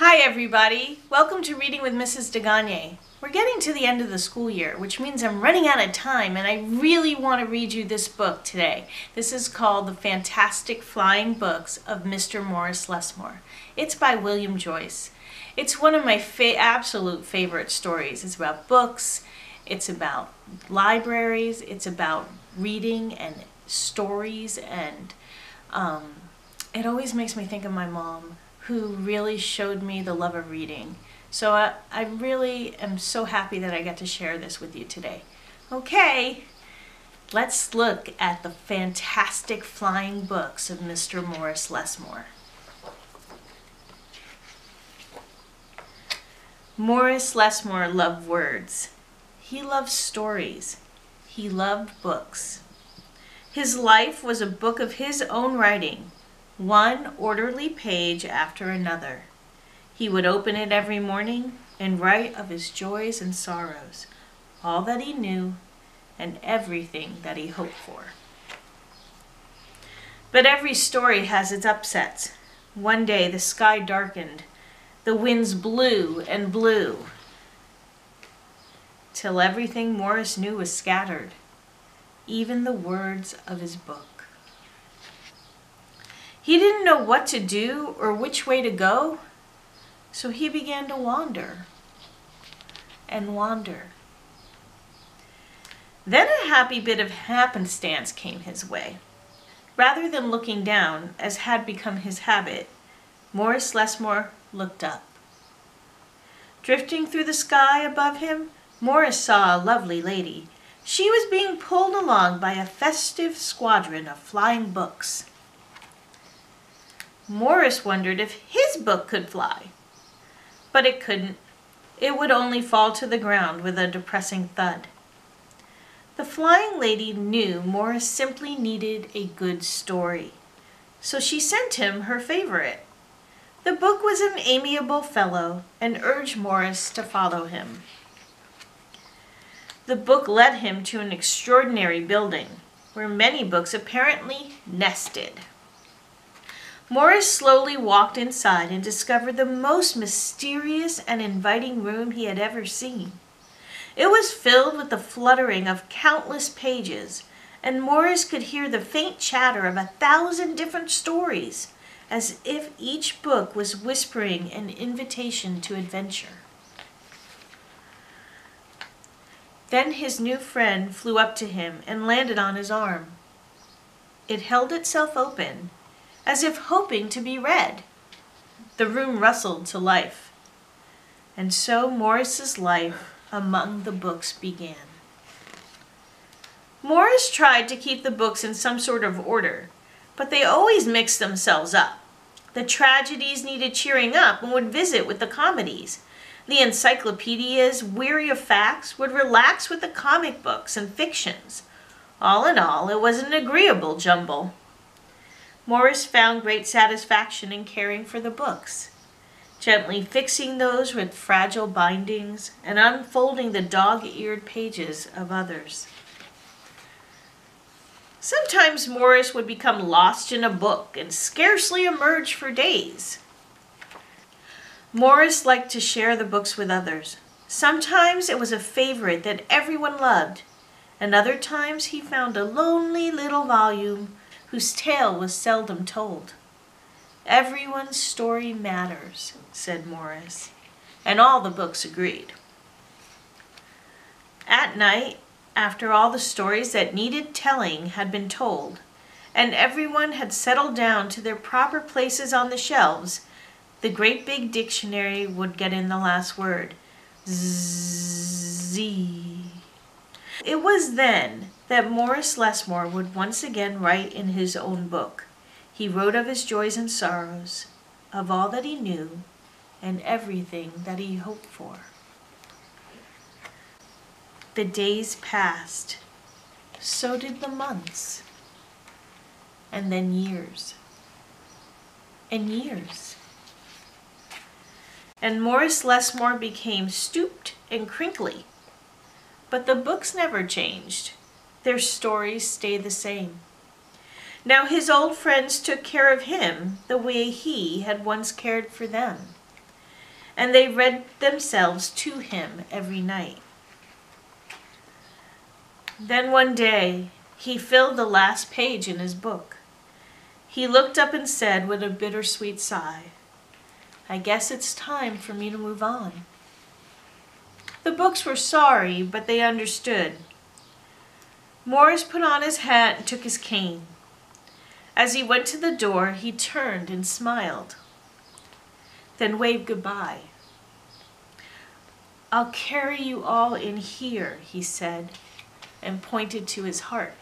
Hi everybody! Welcome to Reading with Mrs. DeGagne. We're getting to the end of the school year, which means I'm running out of time, and I really want to read you this book today. This is called The Fantastic Flying Books of Mr. Morris Lessmore. It's by William Joyce. It's one of my absolute favorite stories. It's about books, it's about libraries, it's about reading and stories, and it always makes me think of my mom, who really showed me the love of reading. So I really am so happy that I got to share this with you today. Okay, let's look at the fantastic flying books of Mr. Morris Lessmore. Morris Lessmore loved words. He loved stories. He loved books. His life was a book of his own writing, one orderly page after another. He would open it every morning and write of his joys and sorrows, all that he knew and everything that he hoped for. But every story has its upsets. One day the sky darkened, the winds blew and blew, till everything Morris knew was scattered, even the words of his book. He didn't know what to do or which way to go, so he began to wander and wander. Then a happy bit of happenstance came his way. Rather than looking down, as had become his habit, Morris Lessmore looked up. Drifting through the sky above him, Morris saw a lovely lady. She was being pulled along by a festive squadron of flying books. Morris wondered if his book could fly, but it couldn't. It would only fall to the ground with a depressing thud. The flying lady knew Morris simply needed a good story, so she sent him her favorite. The book was an amiable fellow and urged Morris to follow him. The book led him to an extraordinary building where many books apparently nested. Morris slowly walked inside and discovered the most mysterious and inviting room he had ever seen. It was filled with the fluttering of countless pages, and Morris could hear the faint chatter of 1,000 different stories, as if each book was whispering an invitation to adventure. Then his new friend flew up to him and landed on his arm. It held itself open, as if hoping to be read. The room rustled to life, and so Morris's life among the books began. Morris tried to keep the books in some sort of order, but they always mixed themselves up. The tragedies needed cheering up and would visit with the comedies. The encyclopedias, weary of facts, would relax with the comic books and fictions. All in all, it was an agreeable jumble. Morris found great satisfaction in caring for the books, gently fixing those with fragile bindings and unfolding the dog-eared pages of others. Sometimes Morris would become lost in a book and scarcely emerge for days. Morris liked to share the books with others. Sometimes it was a favorite that everyone loved, and other times he found a lonely little volume whose tale was seldom told. Everyone's story matters, said Morris, and all the books agreed. At night, after all the stories that needed telling had been told, and everyone had settled down to their proper places on the shelves, the great big dictionary would get in the last word. Z. It was then that Morris Lessmore would once again write in his own book. He wrote of his joys and sorrows, of all that he knew, and everything that he hoped for. The days passed, so did the months, and then years, and years. And Morris Lessmore became stooped and crinkly. But the books never changed. Their stories stayed the same. Now his old friends took care of him the way he had once cared for them. and they read themselves to him every night. Then one day, he filled the last page in his book. He looked up and said with a bittersweet sigh, "I guess it's time for me to move on." The books were sorry, but they understood. Morris put on his hat and took his cane. As he went to the door, he turned and smiled, then waved goodbye. "I'll carry you all in here," he said, and pointed to his heart.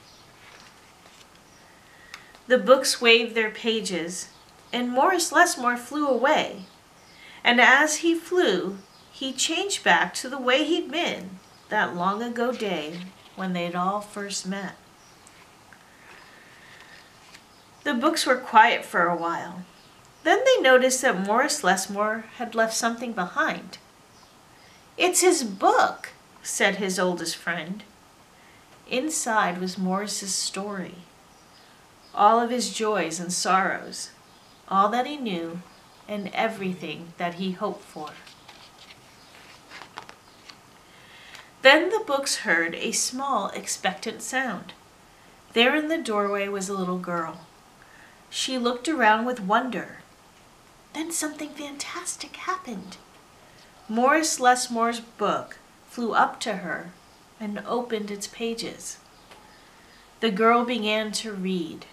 The books waved their pages, and Morris Lessmore flew away. And as he flew, he changed back to the way he'd been that long ago day when they'd all first met. The books were quiet for a while. Then they noticed that Morris Lessmore had left something behind. "It's his book," said his oldest friend. Inside was Morris's story, all of his joys and sorrows, all that he knew and everything that he hoped for. Then the books heard a small, expectant sound. There in the doorway was a little girl. She looked around with wonder. Then something fantastic happened. Morris Lessmore's book flew up to her and opened its pages. The girl began to read.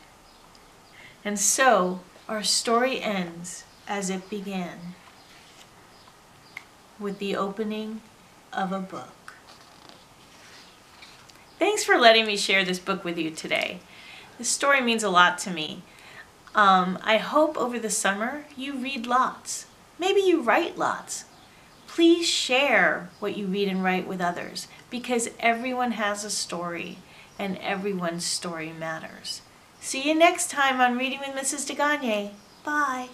And so our story ends as it began, with the opening of a book. Thanks for letting me share this book with you today. This story means a lot to me. I hope over the summer you read lots. Maybe you write lots. Please share what you read and write with others, because everyone has a story and everyone's story matters. See you next time on Reading with Mrs. DeGagne. Bye.